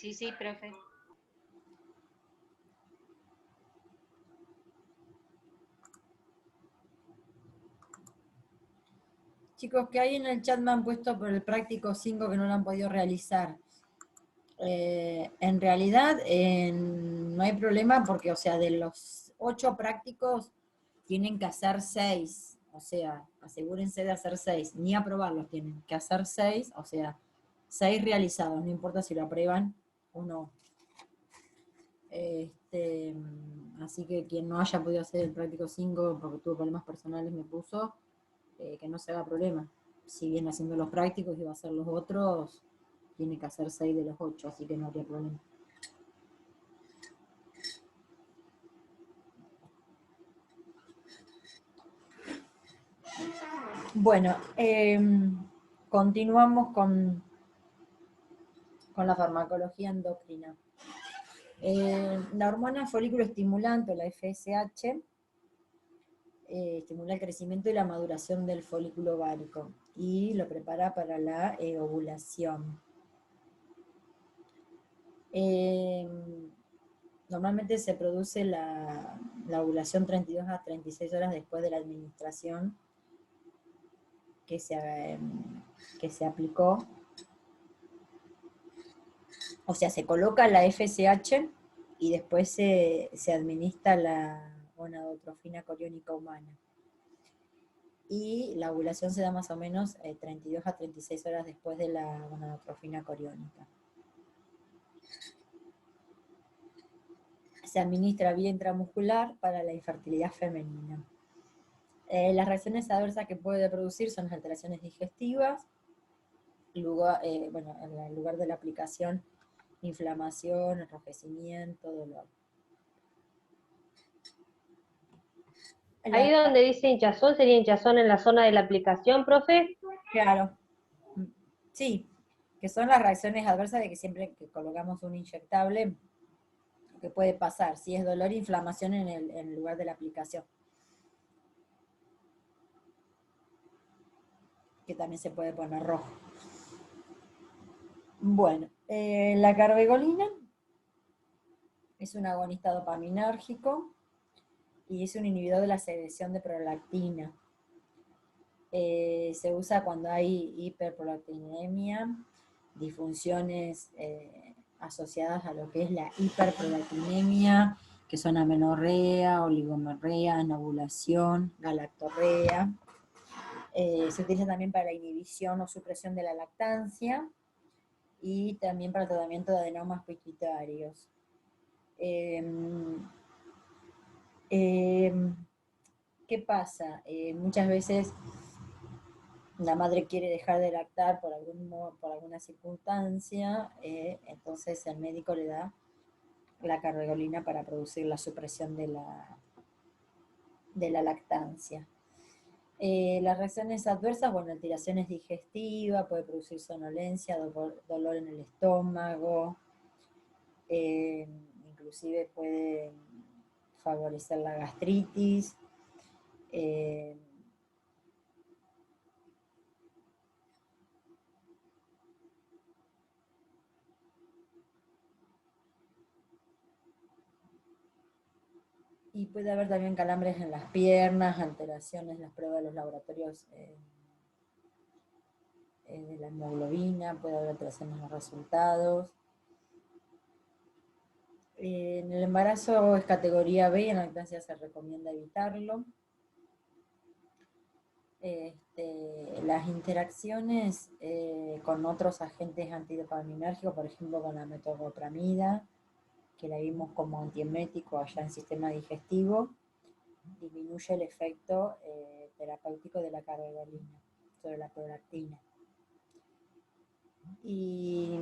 Sí, sí, profe. Chicos, que hay en el chat me han puesto por el práctico 5 que no lo han podido realizar. En realidad no hay problema porque, o sea, de los 8 prácticos tienen que hacer 6. O sea, asegúrense de hacer 6. Ni aprobarlos tienen que hacer 6, o sea, 6 realizados, no importa si lo aprueban o no. Así que quien no haya podido hacer el práctico 5 porque tuvo problemas personales me puso, que no se haga problema. Si viene haciendo los prácticos y va a hacer los otros, tiene que hacer 6 de los 8, así que no habría problema. Bueno, continuamos con la farmacología endocrina. La hormona folículo estimulante, o la FSH, estimula el crecimiento y la maduración del folículo ovárico y lo prepara para la ovulación. Normalmente se produce la ovulación 32 a 36 horas después de la administración que se aplicó. O sea, se coloca la FSH y después se administra la gonadotrofina coriónica humana. Y la ovulación se da más o menos 32 a 36 horas después de la gonadotrofina coriónica. Se administra vía intramuscular para la infertilidad femenina. Las reacciones adversas que puede producir son las alteraciones digestivas, en el lugar de la aplicación, inflamación, enrojecimiento, dolor. Ahí donde dice hinchazón, ¿sería hinchazón en la zona de la aplicación, profe? Claro. Sí, que son las reacciones adversas de que siempre que colocamos un inyectable, que puede pasar, si es dolor e inflamación en el lugar de la aplicación. Que también se puede poner rojo. Bueno, la carbegolina es un agonista dopaminérgico y es un inhibidor de la secreción de prolactina. Se usa cuando hay hiperprolactinemia, disfunciones asociadas a lo que es la hiperprolactinemia, que son amenorrea, oligomorrea, anovulación, galactorrea. Se utiliza también para la inhibición o supresión de la lactancia y también para el tratamiento de adenomas pituitarios. ¿Qué pasa? Muchas veces la madre quiere dejar de lactar por alguna circunstancia, entonces el médico le da la carbegolina para producir la supresión de la lactancia. Las reacciones adversas, bueno, alteraciones digestivas, puede producir somnolencia, dolor en el estómago, inclusive puede favorecer la gastritis. Y puede haber también calambres en las piernas, alteraciones, las pruebas de los laboratorios de la hemoglobina, puede haber alteraciones en los resultados. En el embarazo es categoría B y en la lactancia se recomienda evitarlo. Las interacciones con otros agentes antidopaminérgicos, por ejemplo con la metoclopramida, que la vimos como antiemético allá en sistema digestivo, disminuye el efecto terapéutico de la carbegolina sobre la prolactina. Y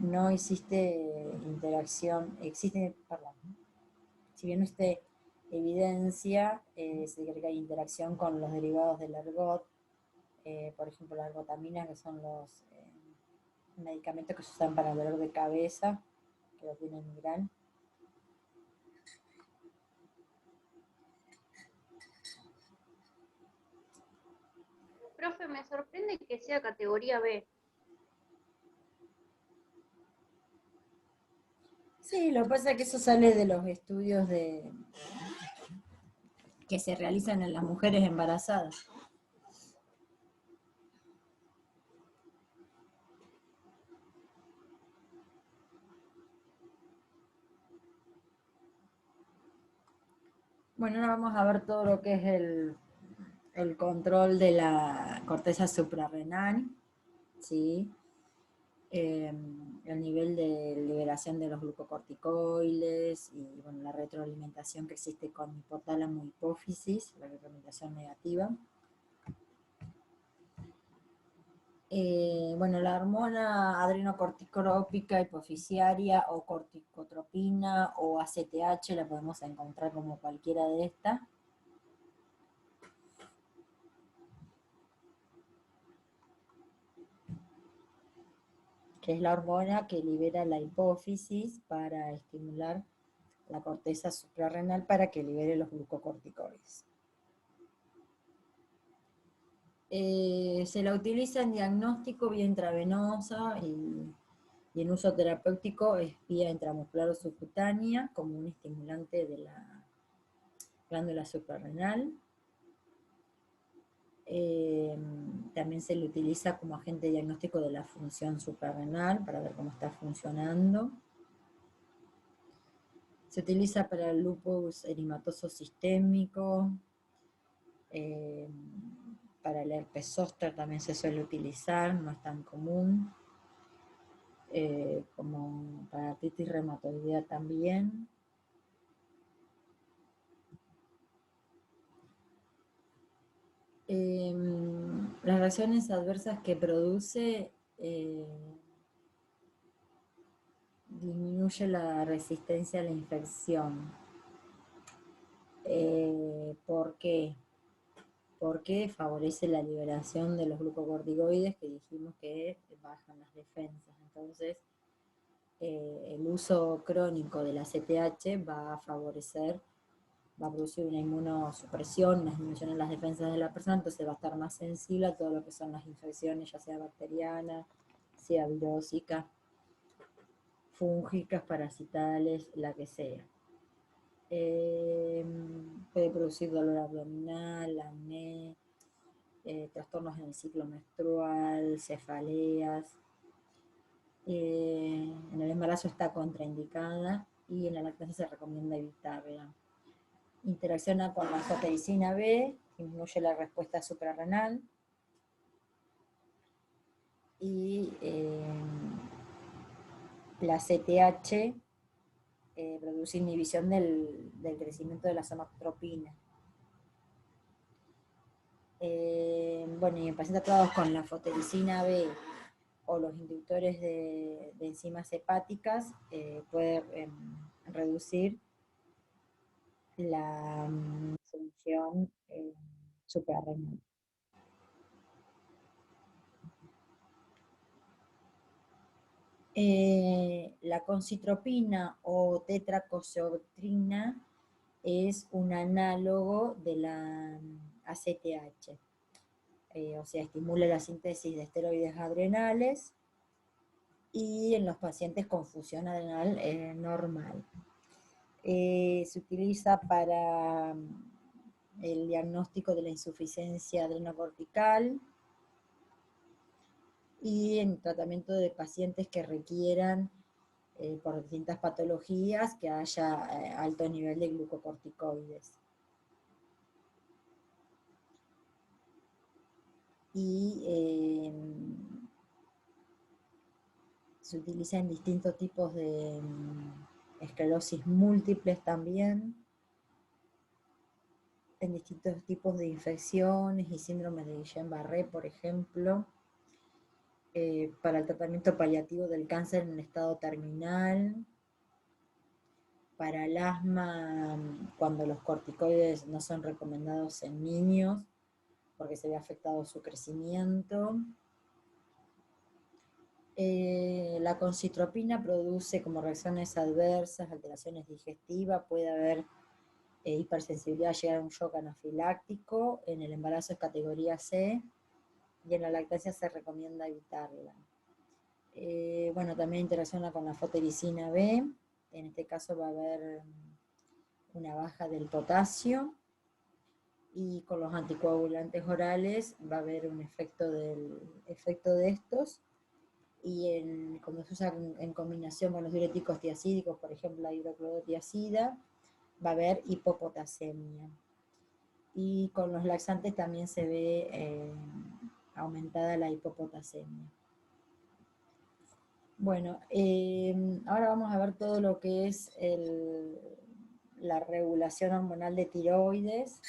no existe interacción, si bien no existe evidencia, se cree que hay interacción con los derivados del ergot, por ejemplo la ergotamina, que son los medicamentos que se usan para el dolor de cabeza, que lo tienen gran. Profe, me sorprende que sea categoría B. Sí, lo que pasa es que eso sale de los estudios que se realizan en las mujeres embarazadas. Bueno, ahora vamos a ver todo lo que es el control de la corteza suprarrenal, ¿sí? El nivel de liberación de los glucocorticoides y bueno, la retroalimentación que existe con hipotálamo y hipófisis, la retroalimentación negativa. Bueno, la hormona adrenocorticotrópica hipofisiaria o corticotropina o ACTH la podemos encontrar como cualquiera de estas. Que es la hormona que libera la hipófisis para estimular la corteza suprarrenal para que libere los glucocorticoides. Se la utiliza en diagnóstico vía intravenosa y en uso terapéutico es vía intramuscular o subcutánea como un estimulante de la glándula suprarrenal. También se le utiliza como agente diagnóstico de la función suprarrenal para ver cómo está funcionando. Se utiliza para el lupus eritematoso sistémico, para el herpes zóster también se suele utilizar, no es tan común, como para artritis reumatoidea también. Las reacciones adversas que produce disminuye la resistencia a la infección. ¿Por qué? Porque favorece la liberación de los glucocorticoides que dijimos que bajan las defensas. Entonces, el uso crónico de la CTH va a favorecer, va a producir una inmunosupresión, una disminución en las defensas de la persona, entonces va a estar más sensible a todo lo que son las infecciones, ya sea bacteriana, sea virósica, fúngicas, parasitales, la que sea. Puede producir dolor abdominal, acné, trastornos en el ciclo menstrual, cefaleas. En el embarazo está contraindicada y en la lactancia se recomienda evitarla. Interacciona con la angiotensina B, disminuye la respuesta suprarrenal y la CTH produce inhibición del crecimiento de la somatotropinas. Bueno, y en pacientes tratados con la fotericina B o los inductores de enzimas hepáticas puede reducir la función suprarrenal. La concitropina o tetracosotrina es un análogo de la ACTH. O sea, estimula la síntesis de esteroides adrenales y en los pacientes con fusión adrenal normal. Se utiliza para el diagnóstico de la insuficiencia adrenocortical y en tratamiento de pacientes que requieran, por distintas patologías, que haya alto nivel de glucocorticoides. Y se utiliza en distintos tipos de esclerosis múltiples también, en distintos tipos de infecciones y síndromes de Guillain-Barré, por ejemplo, para el tratamiento paliativo del cáncer en el estado terminal, para el asma cuando los corticoides no son recomendados en niños, porque se ve afectado su crecimiento. La concitropina produce como reacciones adversas, alteraciones digestivas, puede haber hipersensibilidad, llegar a un shock anafiláctico, en el embarazo es categoría C, y en la lactancia se recomienda evitarla. Bueno, también interacciona con la fotericina B, en este caso va a haber una baja del potasio, y con los anticoagulantes orales va a haber un efecto de estos, y cuando se usa en combinación con los diuréticos tiacídicos, por ejemplo la hidroclorotiazida, va a haber hipopotasemia. Y con los laxantes también se ve aumentada la hipopotasemia. Bueno, ahora vamos a ver todo lo que es la regulación hormonal de tiroides.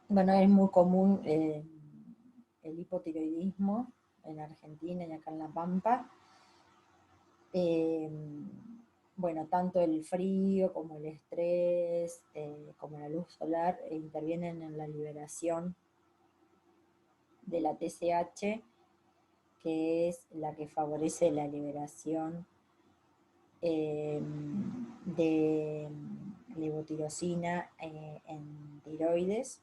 Bueno, es muy común el hipotiroidismo en Argentina y acá en La Pampa. Bueno, tanto el frío como el estrés, como la luz solar, intervienen en la liberación de la TSH, que es la que favorece la liberación de levotirosina en tiroides.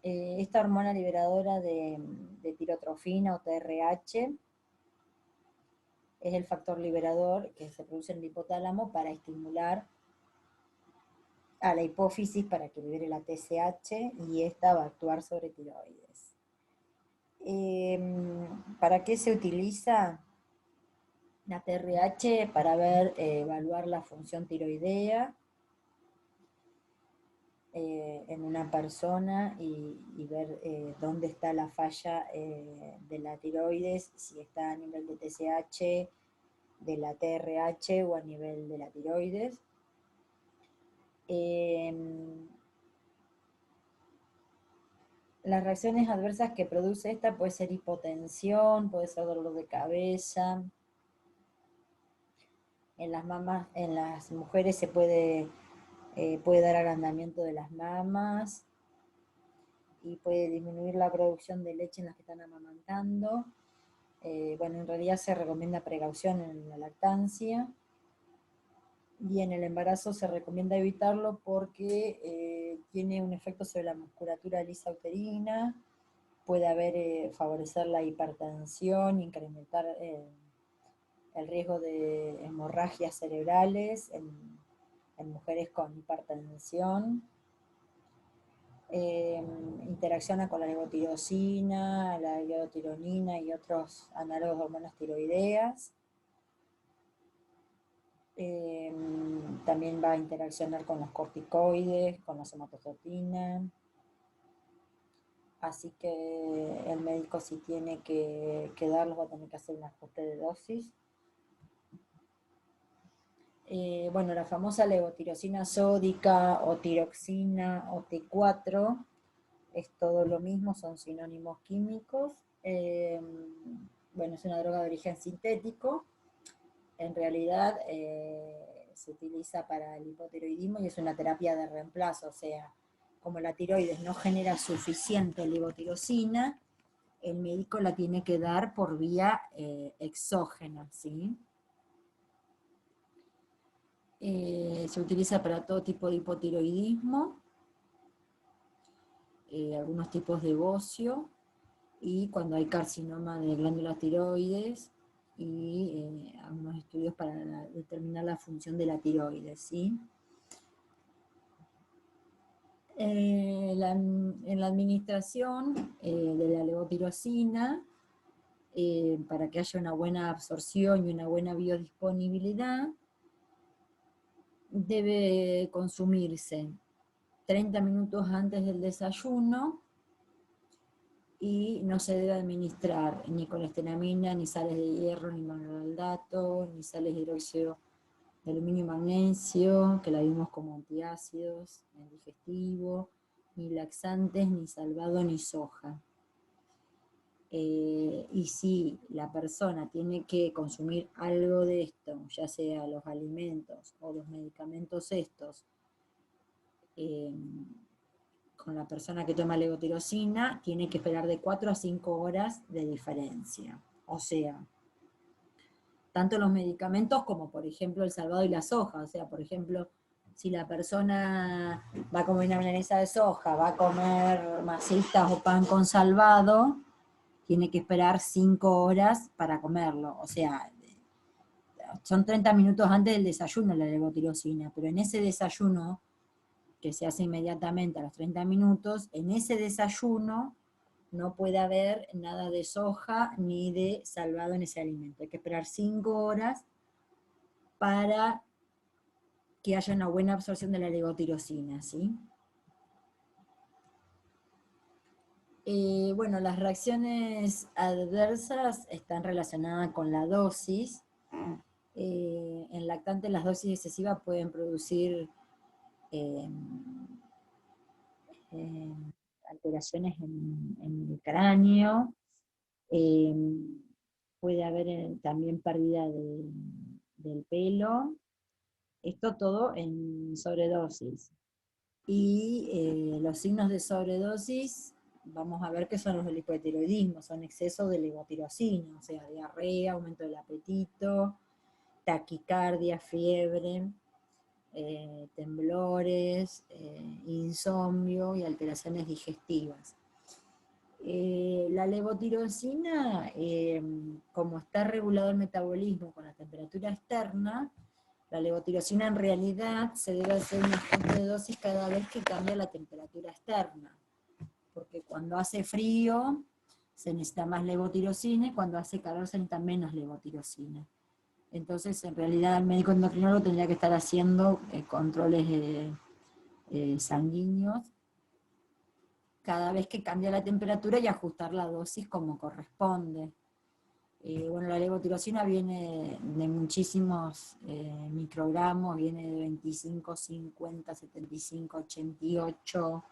Esta hormona liberadora de tirotrofina o TRH es el factor liberador que se produce en el hipotálamo para estimular a la hipófisis para que libere la TSH, y esta va a actuar sobre tiroides. ¿Para qué se utiliza la TRH? Para evaluar la función tiroidea en una persona y ver dónde está la falla de la tiroides, si está a nivel de TSH, de la TRH o a nivel de la tiroides. Las reacciones adversas que produce esta puede ser hipotensión, puede ser dolor de cabeza. En las mujeres se puede dar agrandamiento de las mamas y puede disminuir la producción de leche en las que están amamantando. Bueno, en realidad se recomienda precaución en la lactancia, y en el embarazo se recomienda evitarlo porque tiene un efecto sobre la musculatura lisa uterina, puede favorecer la hipertensión, incrementar el riesgo de hemorragias cerebrales en mujeres con hipertensión. Interacciona con la levotirosina, la levotironina y otros análogos de hormonas tiroideas. También va a interaccionar con los corticoides, con la somatostatina. Así que el médico, si tiene que darlos, va a tener que hacer un ajuste de dosis. Bueno, la famosa levotirosina sódica o tiroxina o T4 es todo lo mismo, son sinónimos químicos. Bueno, es una droga de origen sintético. En realidad se utiliza para el hipotiroidismo y es una terapia de reemplazo, o sea, como la tiroides no genera suficiente levotirosina, el médico la tiene que dar por vía exógena, ¿sí? Se utiliza para todo tipo de hipotiroidismo, algunos tipos de bocio, y cuando hay carcinoma de glándulas tiroides, y algunos estudios para determinar la función de la tiroides, ¿sí? En la administración de la levotirosina, para que haya una buena absorción y una buena biodisponibilidad, debe consumirse 30 minutos antes del desayuno, y no se debe administrar ni colesteramina, ni sales de hierro, ni monolaldato, ni sales de hidróxido de aluminio y magnesio, que la vimos como antiácidos, en digestivo, ni laxantes, ni salvado, ni soja. Y si la persona tiene que consumir algo de esto, ya sea los alimentos o los medicamentos estos, con la persona que toma levotirosina, tiene que esperar de 4 a 5 horas de diferencia. O sea, tanto los medicamentos como, por ejemplo, el salvado y la soja. O sea, por ejemplo, si la persona va a comer una milanesa de soja, va a comer masitas o pan con salvado, tiene que esperar 5 horas para comerlo. O sea, son 30 minutos antes del desayuno la levotirosina, pero en ese desayuno, que se hace inmediatamente a los 30 minutos, en ese desayuno no puede haber nada de soja ni de salvado en ese alimento. Hay que esperar 5 horas para que haya una buena absorción de la levotirosina, ¿sí? Bueno, las reacciones adversas están relacionadas con la dosis. En lactantes las dosis excesivas pueden producir eh, eh, alteraciones en el cráneo, eh, puede haber también pérdida del pelo, esto todo en sobredosis. Y los signos de sobredosis, vamos a ver que son los del hipotiroidismo, son exceso de levotirosina, o sea, diarrea, aumento del apetito, taquicardia, fiebre, temblores, insomnio y alteraciones digestivas. La levotirosina, como está regulado el metabolismo con la temperatura externa, la levotirosina en realidad se debe hacer un ajuste de dosis cada vez que cambia la temperatura externa, porque cuando hace frío se necesita más levotirosina y cuando hace calor se necesita menos levotirosina. Entonces, en realidad, el médico endocrinólogo tendría que estar haciendo controles sanguíneos cada vez que cambia la temperatura y ajustar la dosis como corresponde. Bueno, la levotirosina viene de muchísimos microgramos, viene de 25, 50, 75, 88,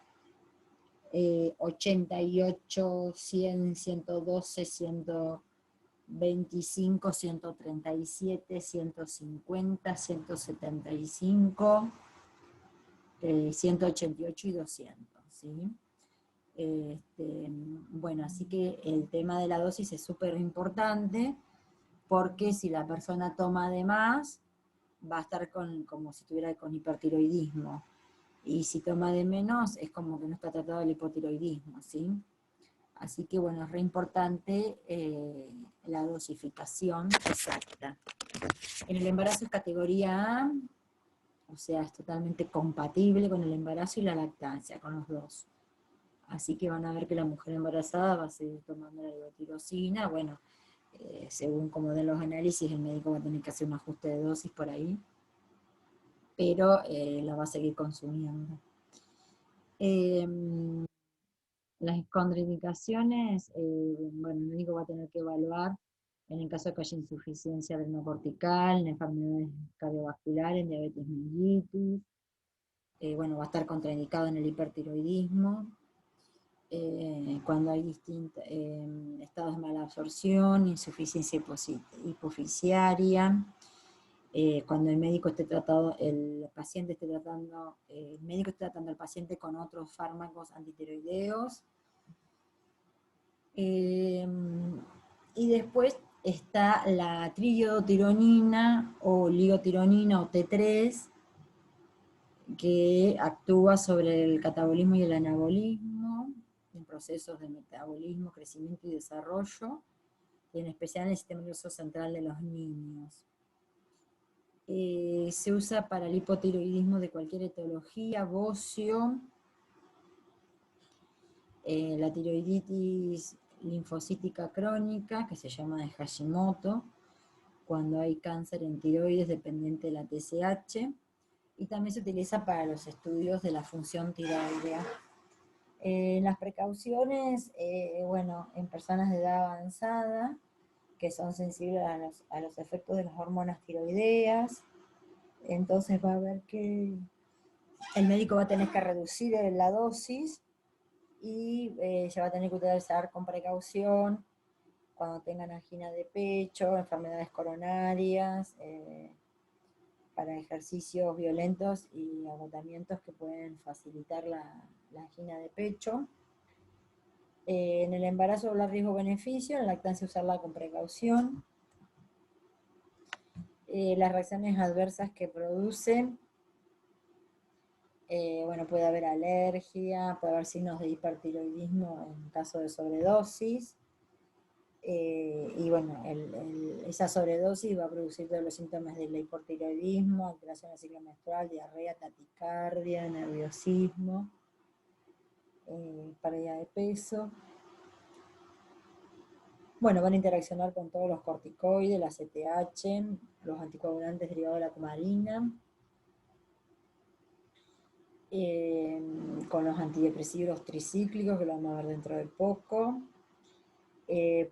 88, 100, 112, 125, 137, 150, 175, 188 y 200, ¿sí? Bueno, así que el tema de la dosis es súper importante, porque si la persona toma de más, va a estar como si estuviera con hipertiroidismo. Y si toma de menos, es como que no está tratado el hipotiroidismo, ¿sí? Así que bueno, es re importante la dosificación exacta. En el embarazo es categoría A, o sea, es totalmente compatible con el embarazo y la lactancia, con los dos. Así que van a ver que la mujer embarazada va a seguir tomando la levotirosina. Bueno, según como den los análisis, el médico va a tener que hacer un ajuste de dosis por ahí, pero la va a seguir consumiendo. Las contraindicaciones, bueno, el médico va a tener que evaluar en el caso de que haya insuficiencia adrenocortical, en enfermedades cardiovasculares, en diabetes mellitus, bueno, va a estar contraindicado en el hipertiroidismo, cuando hay distintos estados de mala absorción, insuficiencia hipofisiaria, cuando el médico esté tratando, el paciente esté tratando, el médico esté tratando al paciente con otros fármacos antitiroideos. Y después está la triiodotironina o ligotironina o T3, que actúa sobre el catabolismo y el anabolismo en procesos de metabolismo, crecimiento y desarrollo, y en especial en el sistema nervioso central de los niños. Se usa para el hipotiroidismo de cualquier etiología, bocio, la tiroiditis linfocítica crónica, que se llama de Hashimoto, cuando hay cáncer en tiroides dependiente de la TSH, y también se utiliza para los estudios de la función tiroidea. Las precauciones, bueno, en personas de edad avanzada, que son sensibles a los efectos de las hormonas tiroideas, entonces va a haber que el médico va a tener que reducir la dosis y se va a tener que utilizar con precaución cuando tengan angina de pecho, enfermedades coronarias, para ejercicios violentos y agotamientos que pueden facilitar la angina de pecho. En el embarazo hablar riesgo-beneficio, en la lactancia usarla con precaución. Las reacciones adversas que produce, bueno, puede haber alergia, puede haber signos de hipertiroidismo en caso de sobredosis. Y bueno, esa sobredosis va a producir todos los síntomas del hipotiroidismo, alteración del ciclo menstrual, diarrea, taquicardia, nerviosismo, pérdida de peso. Bueno, van a interaccionar con todos los corticoides, la CTH, los anticoagulantes derivados de la cumarina, con los antidepresivos tricíclicos, que lo vamos a ver dentro de poco.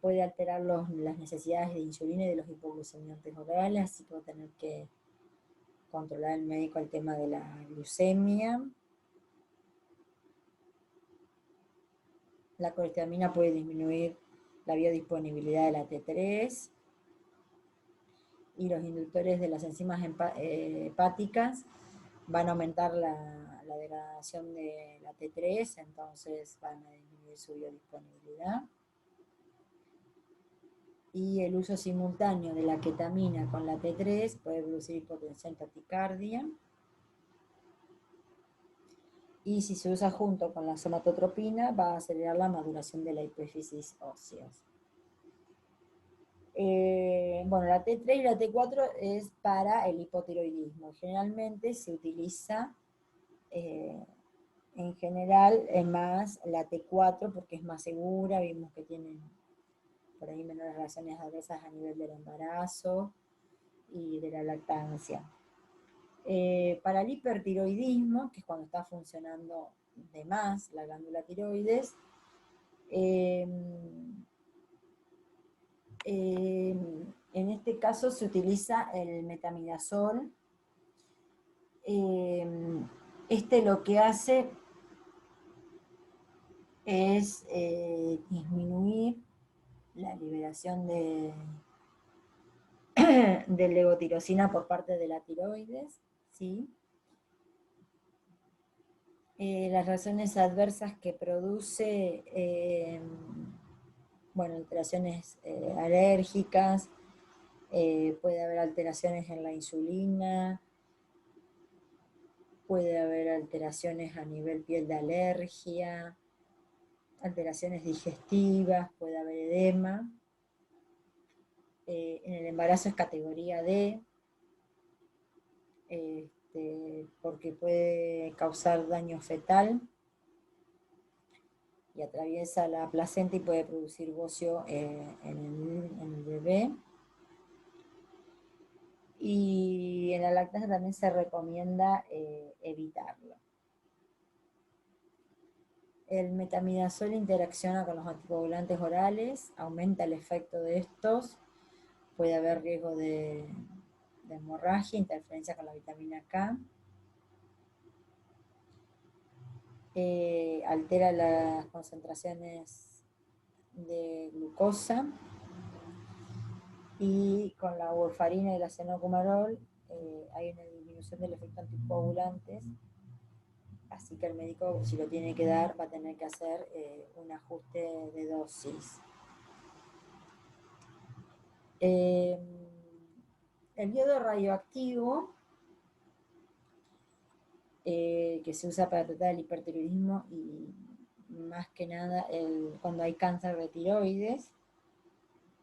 Puede alterar las necesidades de insulina y de los hipoglucemiantes orales, así que va a tener que controlar el médico el tema de la glucemia. La colesterol puede disminuir la biodisponibilidad de la T3, y los inductores de las enzimas hepáticas van a aumentar la degradación de la T3, entonces van a disminuir su biodisponibilidad. Y el uso simultáneo de la ketamina con la T3 puede producir hipotensión y taquicardia. Y si se usa junto con la somatotropina, va a acelerar la maduración de la hipófisis óseas. Bueno, la T3 y la T4 es para el hipotiroidismo. Generalmente se utiliza, en general, más la T4 porque es más segura, vimos que tienen por ahí menores reacciones adversas a nivel del embarazo y de la lactancia. Para el hipertiroidismo, que es cuando está funcionando de más la glándula tiroides, en este caso se utiliza el metamidazol. Este lo que hace es disminuir la liberación de levotirosina por parte de la tiroides, ¿sí? Las reacciones adversas que produce, bueno, alteraciones alérgicas, puede haber alteraciones en la insulina, puede haber alteraciones a nivel piel de alergia, alteraciones digestivas, puede haber edema. En el embarazo es categoría D, porque puede causar daño fetal y atraviesa la placenta y puede producir bocio en el bebé. Y en la lactancia también se recomienda evitarlo. El metamidazol interacciona con los anticoagulantes orales, aumenta el efecto de estos, puede haber riesgo de hemorragia, interferencia con la vitamina K, altera las concentraciones de glucosa, y con la warfarina y la cenocumarol hay una disminución del efecto anticoagulantes, así que el médico, si lo tiene que dar, va a tener que hacer un ajuste de dosis. El yodo radioactivo, que se usa para tratar el hipertiroidismo y más que nada cuando hay cáncer de tiroides.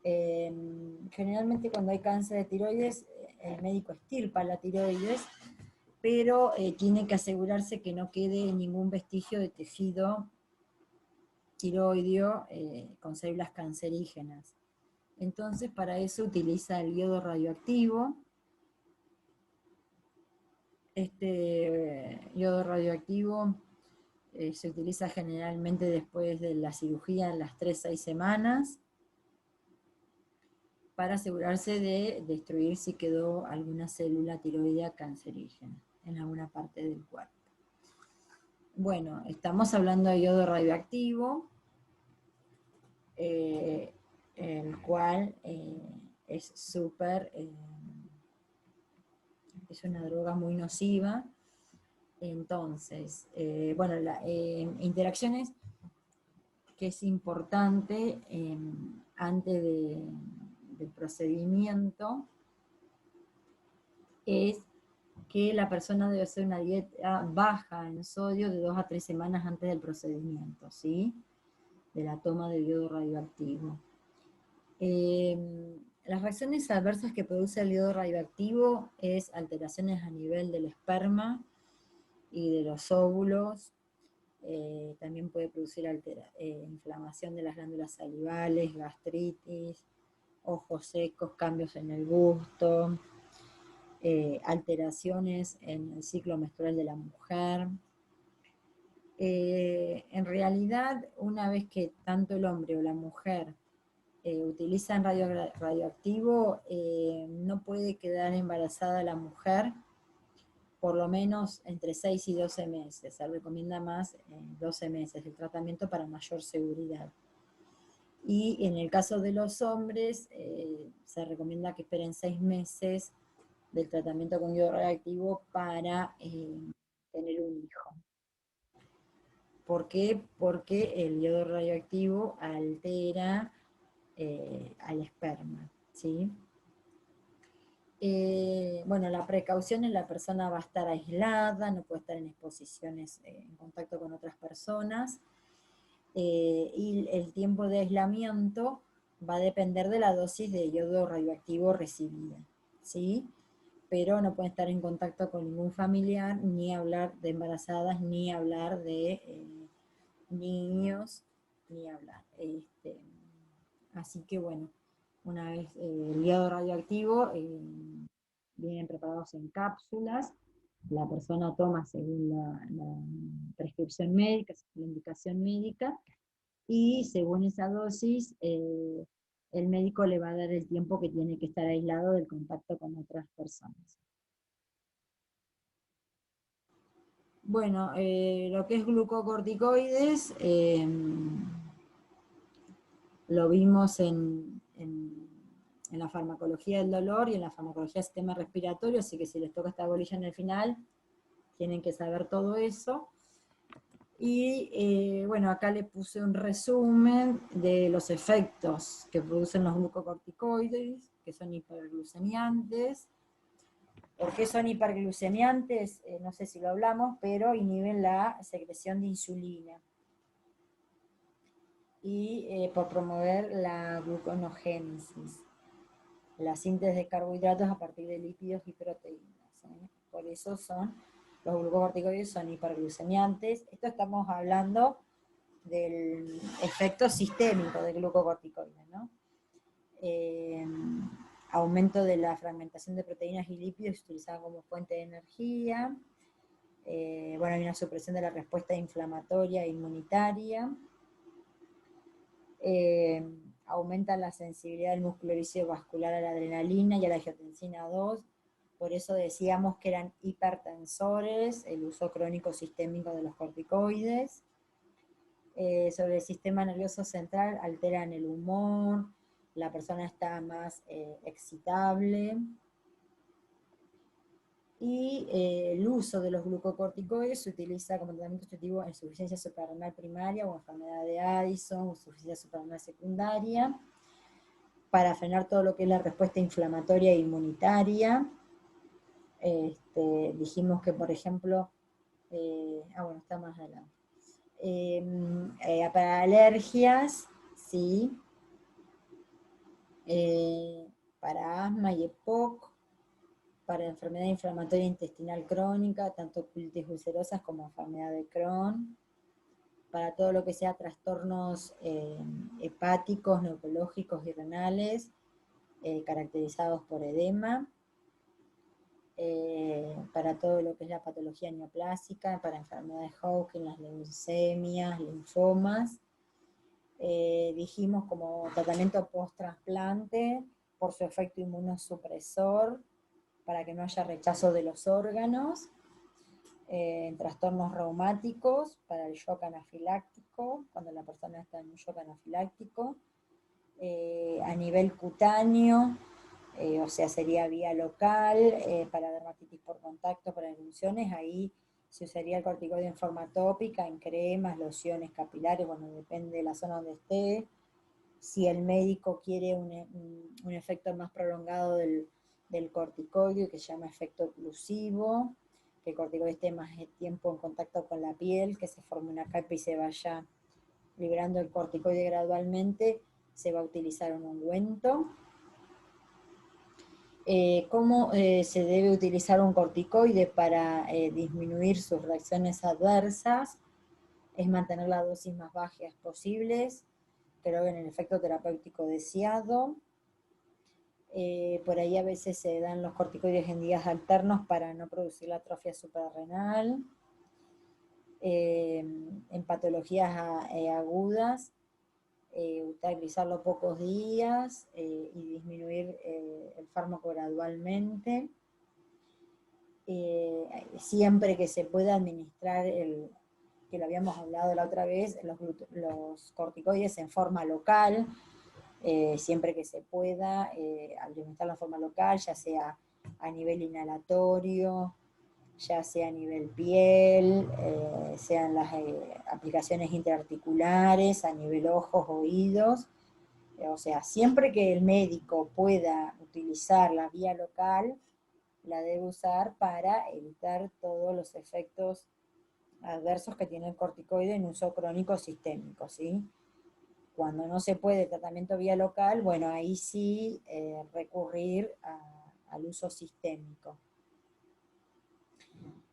Generalmente cuando hay cáncer de tiroides, el médico extirpa la tiroides, pero tiene que asegurarse que no quede ningún vestigio de tejido tiroideo con células cancerígenas. Entonces, para eso utiliza el yodo radioactivo. Este yodo radioactivo se utiliza generalmente después de la cirugía en las 3-6 semanas para asegurarse de destruir si quedó alguna célula tiroidea cancerígena en alguna parte del cuerpo. Bueno, estamos hablando de yodo radioactivo, el cual es súper es una droga muy nociva. Entonces, bueno, interacciones que es importante antes del procedimiento es que la persona debe hacer una dieta baja en sodio de 2 a 3 semanas antes del procedimiento, ¿sí? De la toma de yodo radioactivo. Las reacciones adversas que produce el yodo radioactivo es alteraciones a nivel del esperma y de los óvulos. También puede producir inflamación de las glándulas salivales, gastritis, ojos secos, cambios en el gusto, alteraciones en el ciclo menstrual de la mujer. En realidad, una vez que tanto el hombre o la mujer utilizan radioactivo, no puede quedar embarazada la mujer por lo menos entre 6 y 12 meses. Se recomienda más 12 meses el tratamiento para mayor seguridad. Y en el caso de los hombres, se recomienda que esperen 6 meses del tratamiento con yodo radioactivo para tener un hijo. ¿Por qué? Porque el yodo radioactivo altera al esperma, ¿sí? Bueno, la precaución es la persona va a estar aislada, no puede estar en exposiciones, en contacto con otras personas, y el tiempo de aislamiento va a depender de la dosis de yodo radioactivo recibida, ¿sí? Pero no pueden estar en contacto con ningún familiar, ni hablar de embarazadas, ni hablar de niños, ni hablar. Así que bueno, una vez el yodo radioactivo, vienen preparados en cápsulas, la persona toma según la prescripción médica, según la indicación médica, y según esa dosis, el médico le va a dar el tiempo que tiene que estar aislado del contacto con otras personas. Bueno, lo que es glucocorticoides, lo vimos en la farmacología del dolor y en la farmacología del sistema respiratorio, así que si les toca esta bolilla en el final, tienen que saber todo eso. Y bueno, acá le puse un resumen de los efectos que producen los glucocorticoides, que son hiperglucemiantes. ¿Por qué son hiperglucemiantes? No sé si lo hablamos, pero inhiben la secreción de insulina. Y por promover la gluconogénesis, la síntesis de carbohidratos a partir de lípidos y proteínas. Por eso los glucocorticoides son hiperglucemiantes. Esto estamos hablando del efecto sistémico del glucocorticoide, ¿no? Aumento de la fragmentación de proteínas y lípidos utilizados como fuente de energía. Bueno, hay una supresión de la respuesta inflamatoria e inmunitaria. Aumenta la sensibilidad del músculo viscerovascular a la adrenalina y a la angiotensina 2. Por eso decíamos que eran hipertensores, el uso crónico sistémico de los corticoides. Sobre el sistema nervioso central, alteran el humor, la persona está más excitable. Y el uso de los glucocorticoides se utiliza como tratamiento sustitutivo en insuficiencia suprarrenal primaria o enfermedad de Addison o insuficiencia suprarrenal secundaria, para frenar todo lo que es la respuesta inflamatoria e inmunitaria. Dijimos que, por ejemplo, bueno, está más adelante. Para alergias, sí. Para asma y EPOC, para enfermedad inflamatoria intestinal crónica, tanto colitis ulcerosas como enfermedad de Crohn, para todo lo que sea trastornos hepáticos, neurológicos y renales, caracterizados por edema, para todo lo que es la patología neoplásica, para enfermedades de Hodgkin, las leucemias, linfomas. Dijimos como tratamiento post-trasplante por su efecto inmunosupresor, para que no haya rechazo de los órganos, trastornos reumáticos, para el shock anafiláctico, cuando la persona está en un shock anafiláctico, a nivel cutáneo, o sea, sería vía local, para dermatitis por contacto, para erupciones, ahí se usaría el corticoide en forma tópica, en cremas, lociones capilares, bueno, depende de la zona donde esté. Si el médico quiere un efecto más prolongado del corticoide, que se llama efecto oclusivo, que el corticoide esté más tiempo en contacto con la piel, que se forme una capa y se vaya liberando el corticoide gradualmente, se va a utilizar un ungüento. ¿Cómo se debe utilizar un corticoide para disminuir sus reacciones adversas? Es mantener las dosis más bajas posibles, que logren el efecto terapéutico deseado. Por ahí a veces se dan los corticoides en días alternos para no producir la atrofia suprarrenal. En patologías agudas, utilizarlo pocos días y disminuir el fármaco gradualmente. Siempre que se pueda administrar, que lo habíamos hablado la otra vez, los corticoides en forma local, siempre que se pueda, administrarlo en forma local, ya sea a nivel inhalatorio, ya sea a nivel piel, sean las aplicaciones interarticulares, a nivel ojos, oídos. O sea, siempre que el médico pueda utilizar la vía local, la debe usar para evitar todos los efectos adversos que tiene el corticoide en uso crónico sistémico, ¿sí? Cuando no se puede tratamiento vía local, bueno, ahí sí recurrir al uso sistémico.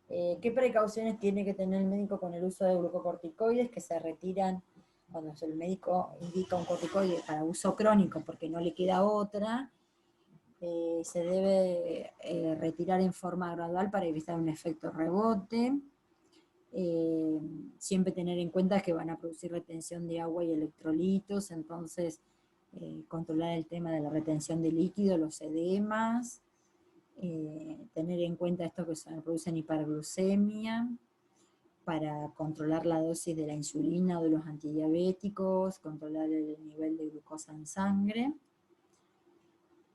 ¿Qué precauciones tiene que tener el médico con el uso de glucocorticoides? Que se retiran cuando el médico indica un corticoide para uso crónico porque no le queda otra, se debe retirar en forma gradual para evitar un efecto rebote. Siempre tener en cuenta que van a producir retención de agua y electrolitos, entonces controlar el tema de la retención de líquido, los edemas. Tener en cuenta esto que se producen hiperglucemia, para controlar la dosis de la insulina o de los antidiabéticos, controlar el nivel de glucosa en sangre,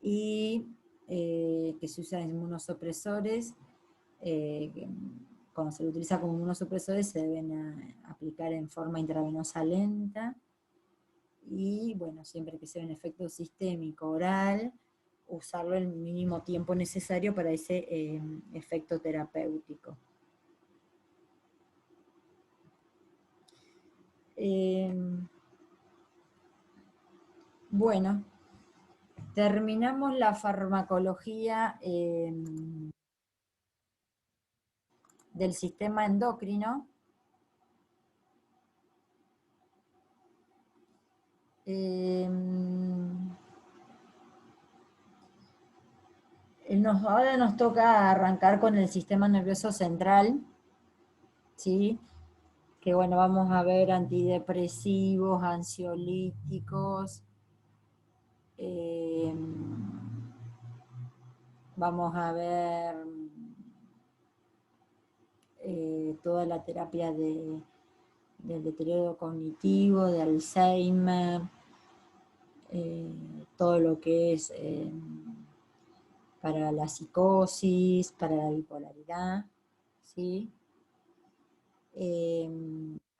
y que se usan inmunosupresores. Cuando se lo utiliza como inmunosupresores se deben aplicar en forma intravenosa lenta, y bueno, siempre que sea un efecto sistémico oral, usarlo el mínimo tiempo necesario para ese efecto terapéutico. Bueno, terminamos la farmacología del sistema endocrino. Ahora nos toca arrancar con el sistema nervioso central, ¿sí? Que bueno, vamos a ver antidepresivos, ansiolíticos, vamos a ver toda la terapia del deterioro cognitivo, de Alzheimer, todo lo que es para la psicosis, para la bipolaridad, ¿sí?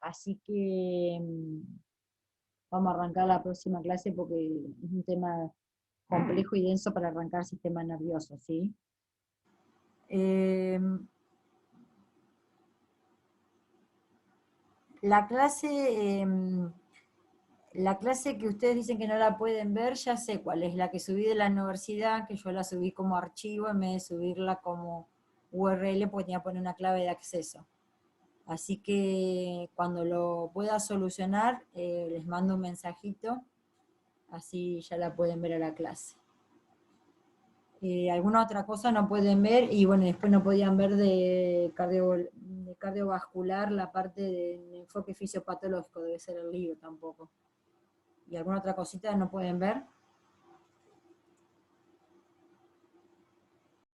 Así que vamos a arrancar la próxima clase porque es un tema complejo y denso para arrancar sistema nervioso, ¿sí? La clase que ustedes dicen que no la pueden ver, ya sé cuál es, la que subí de la universidad, que yo la subí como archivo en vez de subirla como URL, porque tenía que poner una clave de acceso. Así que cuando lo pueda solucionar, les mando un mensajito, así ya la pueden ver a la clase. Alguna otra cosa no pueden ver, y bueno, después no podían ver de cardiovascular, la parte de enfoque fisiopatológico, debe ser el libro tampoco. ¿Y alguna otra cosita no pueden ver?